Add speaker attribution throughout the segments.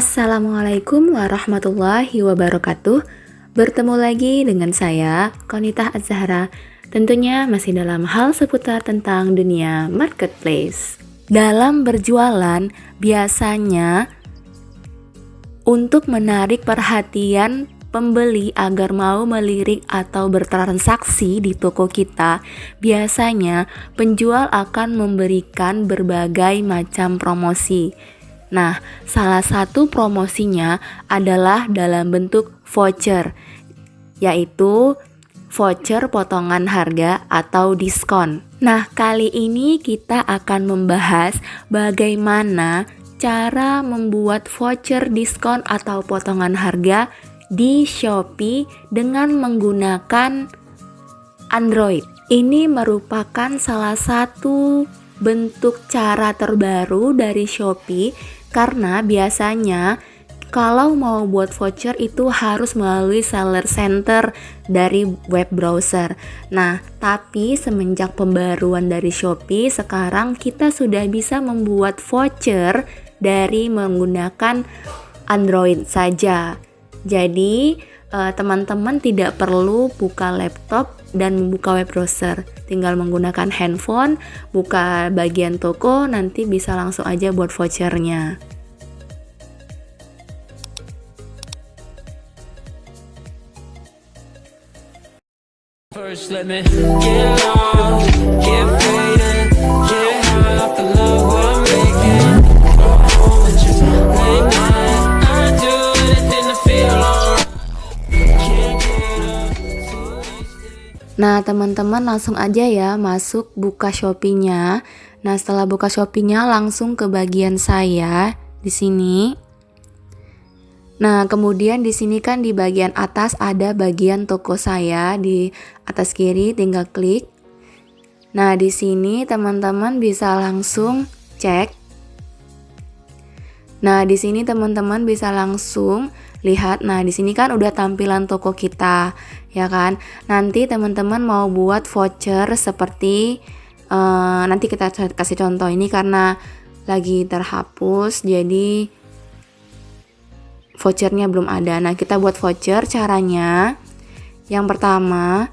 Speaker 1: Assalamualaikum warahmatullahi wabarakatuh. Bertemu lagi dengan saya, Konitah Az-Zahra. Tentunya masih dalam hal seputar tentang dunia marketplace. Dalam berjualan, biasanya untuk menarik perhatian pembeli agar mau melirik atau bertransaksi di toko kita, biasanya penjual akan memberikan berbagai macam promosi. Nah, salah satu promosinya adalah dalam bentuk voucher, yaitu voucher potongan harga atau diskon. Nah, kali ini kita akan membahas bagaimana cara membuat voucher diskon atau potongan harga di Shopee dengan menggunakan Android. Ini merupakan salah satu bentuk cara terbaru dari Shopee karena biasanya kalau mau buat voucher itu harus melalui seller center dari web browser. Nah, tapi semenjak pembaruan dari Shopee, sekarang kita sudah bisa membuat voucher dari menggunakan Android saja. Jadi, teman-teman tidak perlu buka laptop dan membuka web browser. Tinggal menggunakan handphone, buka bagian toko, nanti bisa langsung aja buat vouchernya.
Speaker 2: First, let me get lost, get faded, get high off the love we're making. Go home with you late night. I do anything to feel alright. Can't get up, too wasted.
Speaker 1: Nah, teman-teman langsung aja ya masuk buka Shopee-nya. Nah, setelah buka Shopee-nya langsung ke bagian saya di sini. Nah, kemudian di sini kan di bagian atas ada bagian toko saya, di atas kiri tinggal klik. Nah, di sini teman-teman bisa langsung cek. Nah, di sini teman-teman bisa langsung lihat. Nah, di sini kan udah tampilan toko kita, ya kan? Nanti teman-teman mau buat voucher seperti nanti kita kasih contoh, ini karena lagi terhapus jadi vouchernya belum ada. Nah, kita buat voucher caranya. Yang pertama,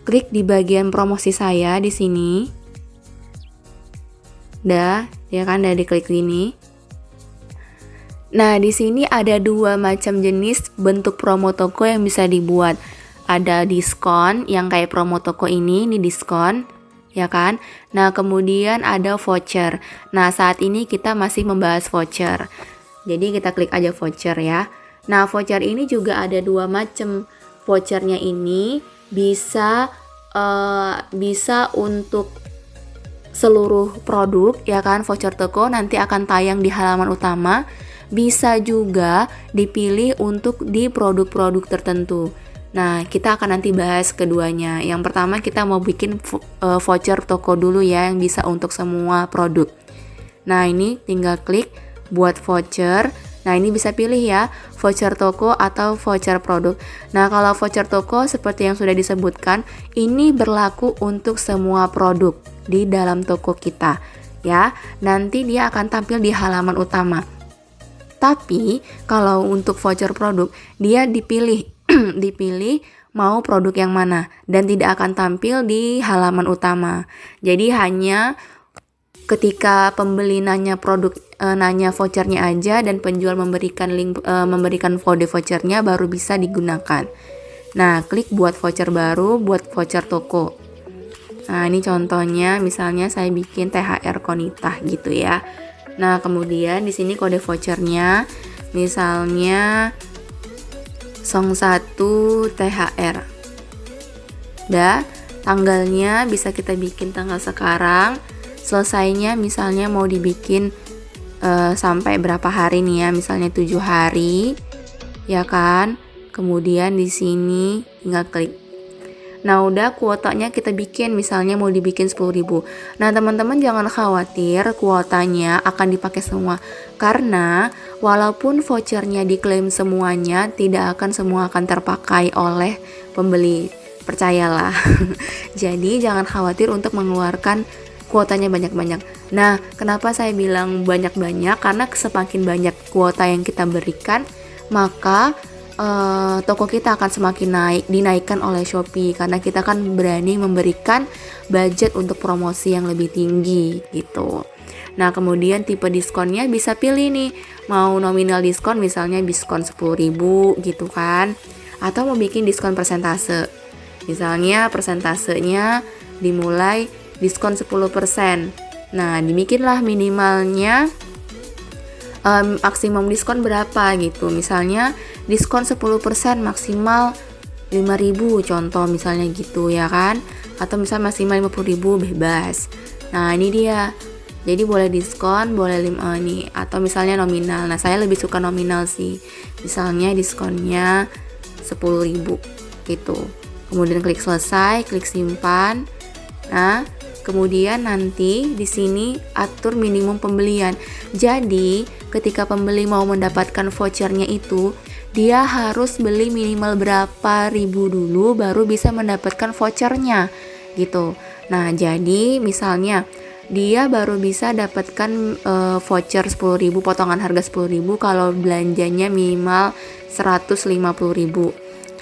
Speaker 1: klik di bagian promosi saya di sini. Ya kan, udah diklik ini. Nah, di sini ada dua macam jenis bentuk promo toko yang bisa dibuat. Ada diskon yang kayak promo toko ini diskon, ya kan? Nah, kemudian ada voucher. Nah, saat ini kita masih membahas voucher. Jadi kita klik aja voucher ya. Nah, voucher ini juga ada dua macam. Vouchernya ini bisa untuk seluruh produk, ya kan? Voucher toko nanti akan tayang di halaman utama. Bisa juga dipilih untuk di produk-produk tertentu. Nah, kita akan nanti bahas keduanya. Yang pertama kita mau bikin voucher toko dulu ya, yang bisa untuk semua produk. Nah, ini tinggal klik buat voucher. Nah, ini bisa pilih ya, voucher toko atau voucher produk. Nah, kalau voucher toko seperti yang sudah disebutkan, ini berlaku untuk semua produk di dalam toko kita ya. Nanti dia akan tampil di halaman utama. Tapi kalau untuk voucher produk, dia dipilih mau produk yang mana dan tidak akan tampil di halaman utama. Jadi hanya ketika pembeli nanya vouchernya aja dan penjual memberikan link memberikan kode vouchernya baru bisa digunakan. Nah, klik buat voucher baru, buat voucher toko. Nah, ini contohnya, misalnya saya bikin THR Konitah gitu ya. Nah, kemudian di sini kode vouchernya misalnya 01 THR. Tanggalnya bisa kita bikin tanggal sekarang. Selesainya misalnya mau dibikin sampai berapa hari nih ya, misalnya 7 hari, ya kan? Kemudian di sini tinggal klik. Nah, udah kuotanya kita bikin, misalnya mau dibikin 10.000. Nah, teman-teman jangan khawatir kuotanya akan dipakai semua. Karena walaupun vouchernya diklaim semuanya, tidak akan semua akan terpakai oleh pembeli. Percayalah. Jadi jangan khawatir untuk mengeluarkan kuotanya banyak-banyak. Nah, kenapa saya bilang banyak-banyak? Karena semakin banyak kuota yang kita berikan, maka toko kita akan semakin dinaikkan oleh Shopee, karena kita kan berani memberikan budget untuk promosi yang lebih tinggi gitu. Nah, kemudian tipe diskonnya bisa pilih nih, mau nominal diskon misalnya diskon 10.000 gitu kan, atau mau bikin diskon persentase. Misalnya persentasenya dimulai diskon 10%. Nah, dibikinlah minimalnya maksimum diskon berapa gitu. Misalnya diskon 10% maksimal 5.000 contoh misalnya gitu ya kan. Atau misalnya maksimal 50.000 bebas. Nah, ini dia. Jadi boleh diskon, boleh nih, atau misalnya nominal. Nah, saya lebih suka nominal sih. Misalnya diskonnya 10.000 gitu. Kemudian klik selesai, klik simpan. Nah, kemudian nanti di sini atur minimum pembelian. Jadi, ketika pembeli mau mendapatkan vouchernya itu, dia harus beli minimal berapa ribu dulu baru bisa mendapatkan vouchernya gitu. Nah, jadi misalnya dia baru bisa dapatkan voucher 10.000, potongan harga 10.000 kalau belanjanya minimal 150.000.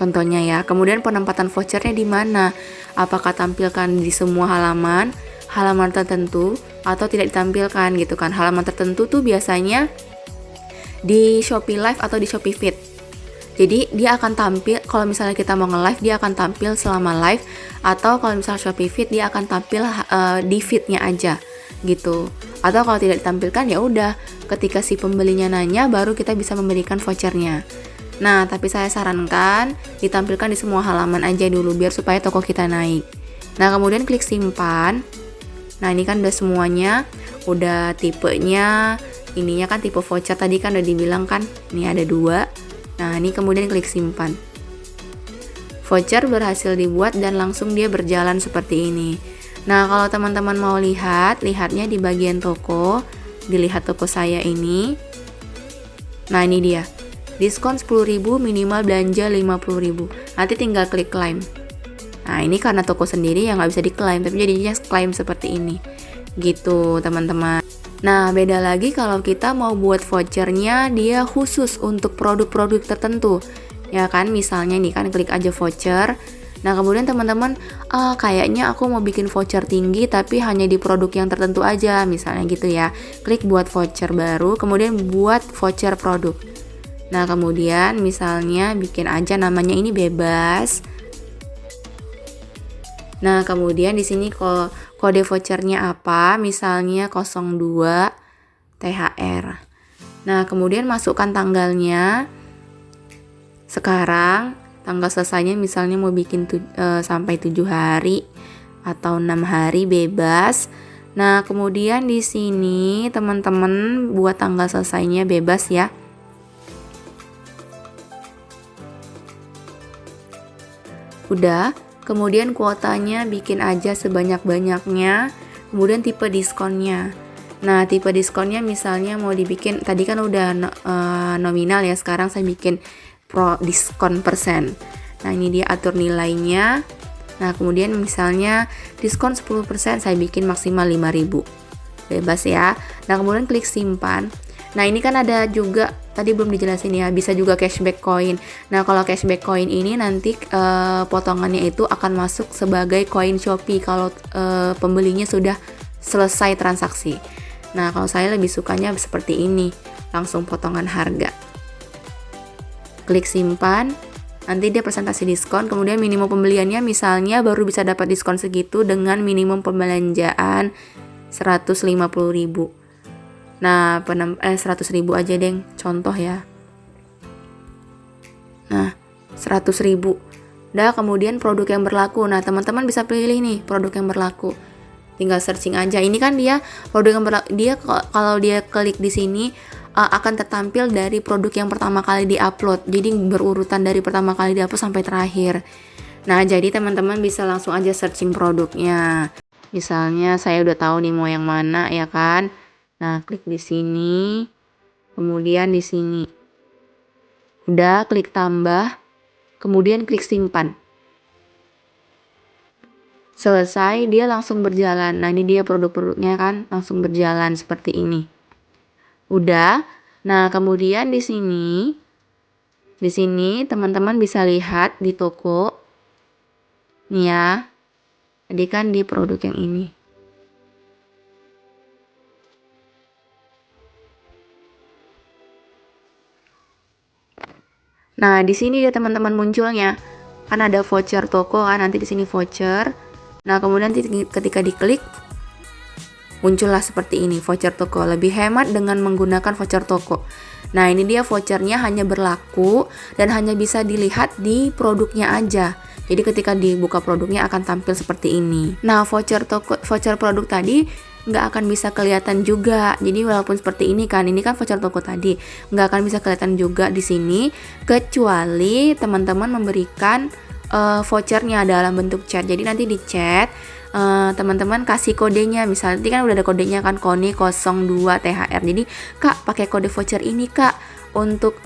Speaker 1: Contohnya ya. Kemudian penempatan vouchernya di mana? Apakah tampilkan di semua halaman tertentu atau tidak ditampilkan gitu kan. Halaman tertentu tuh biasanya di Shopee Live atau di Shopee Feed. Jadi dia akan tampil, kalau misalnya kita mau nge-live dia akan tampil selama live, atau kalau misalnya Shopee Feed dia akan tampil di feed-nya aja gitu. Atau kalau tidak ditampilkan ya udah, ketika si pembelinya nanya baru kita bisa memberikan vouchernya. Nah, tapi saya sarankan ditampilkan di semua halaman aja dulu biar supaya toko kita naik. Nah, kemudian klik simpan. Nah, ini kan udah semuanya, udah tipenya, ininya kan tipe voucher tadi kan udah dibilang kan, ini ada 2. Nah, ini kemudian klik simpan. Voucher berhasil dibuat dan langsung dia berjalan seperti ini. Nah, kalau teman-teman mau lihatnya di bagian toko, dilihat toko saya ini. Nah, ini dia. Diskon 10.000, minimal belanja 50.000. Nanti tinggal klik claim. Nah, ini karena toko sendiri yang nggak bisa diklaim, tapi jadinya klaim seperti ini. Gitu, teman-teman. Nah, beda lagi kalau kita mau buat vouchernya dia khusus untuk produk-produk tertentu. Ya kan, misalnya nih kan klik aja voucher. Nah, kemudian teman-teman, kayaknya aku mau bikin voucher tinggi tapi hanya di produk yang tertentu aja, misalnya gitu ya. Klik buat voucher baru, kemudian buat voucher produk. Nah, kemudian misalnya bikin aja namanya ini bebas. Nah, kemudian di sini kode vouchernya apa? Misalnya 02 THR. Nah, kemudian masukkan tanggalnya. Sekarang tanggal selesainya misalnya mau bikin sampai 7 hari atau 6 hari bebas. Nah, kemudian di sini teman-teman buat tanggal selesainya bebas ya. Udah. Kemudian kuotanya bikin aja sebanyak-banyaknya. Kemudian tipe diskonnya. Nah, tipe diskonnya misalnya mau dibikin, tadi kan udah nominal ya, sekarang saya bikin pro diskon persen. Nah, ini dia atur nilainya. Nah, kemudian misalnya diskon 10% saya bikin maksimal 5.000. Bebas ya. Nah, kemudian klik simpan. Nah, ini kan ada juga, tadi belum dijelasin ya, bisa juga cashback coin. Nah, kalau cashback coin ini nanti potongannya itu akan masuk sebagai koin Shopee kalau pembelinya sudah selesai transaksi. Nah, kalau saya lebih sukanya seperti ini, langsung potongan harga. Klik simpan, nanti dia presentasi diskon, kemudian minimum pembeliannya misalnya baru bisa dapat diskon segitu dengan minimum pembelanjaan 150.000. Nah, 100.000 aja deng, contoh ya. Nah, 100.000. Nah, kemudian produk yang berlaku. Nah, teman-teman bisa pilih nih produk yang berlaku. Tinggal searching aja. Ini kan dia produk yang berlaku. Dia kalau dia klik di sini akan tertampil dari produk yang pertama kali diupload. Jadi berurutan dari pertama kali diupload sampai terakhir. Nah, jadi teman-teman bisa langsung aja searching produknya. Misalnya saya udah tahu nih mau yang mana ya kan. Nah, klik di sini, kemudian di sini. Udah, klik tambah, kemudian klik simpan. Selesai, dia langsung berjalan. Nah, ini dia produk-produknya kan, langsung berjalan seperti ini. Udah. Nah, kemudian di sini teman-teman bisa lihat di toko. Nih ya. Tadi kan di produk yang ini. Nah, di sini ya teman-teman munculnya. Kan ada voucher toko kan, nanti di sini voucher. Nah, kemudian ketika diklik muncullah seperti ini, voucher toko. Lebih hemat dengan menggunakan voucher toko. Nah, ini dia vouchernya hanya berlaku dan hanya bisa dilihat di produknya aja. Jadi ketika dibuka produknya akan tampil seperti ini. Nah, voucher produk tadi nggak akan bisa kelihatan juga. Jadi walaupun seperti ini kan voucher toko tadi nggak akan bisa kelihatan juga di sini, kecuali teman-teman memberikan vouchernya dalam bentuk chat. Jadi nanti di chat teman-teman kasih kodenya, misalnya nanti kan udah ada kodenya kan, KONI 02 THR. Jadi Kak pakai kode voucher ini Kak untuk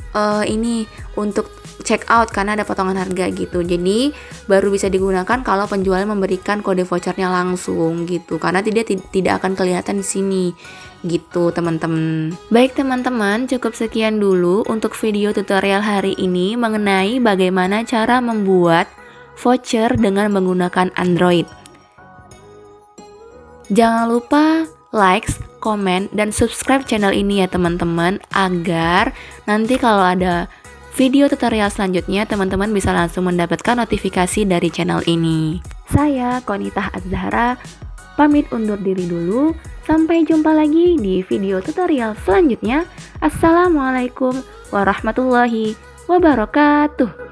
Speaker 1: untuk check out karena ada potongan harga gitu. Jadi baru bisa digunakan kalau penjual memberikan kode vouchernya langsung gitu, karena tidak akan kelihatan di sini gitu teman-teman. Baik teman-teman, cukup sekian dulu untuk video tutorial hari ini mengenai bagaimana cara membuat voucher dengan menggunakan Android. Jangan lupa likes, komen, dan subscribe channel ini ya teman-teman, agar nanti kalau ada video tutorial selanjutnya teman-teman bisa langsung mendapatkan notifikasi dari channel ini. Saya Konitah Az-Zahra pamit undur diri dulu. Sampai jumpa lagi di video tutorial selanjutnya. Assalamualaikum warahmatullahi wabarakatuh.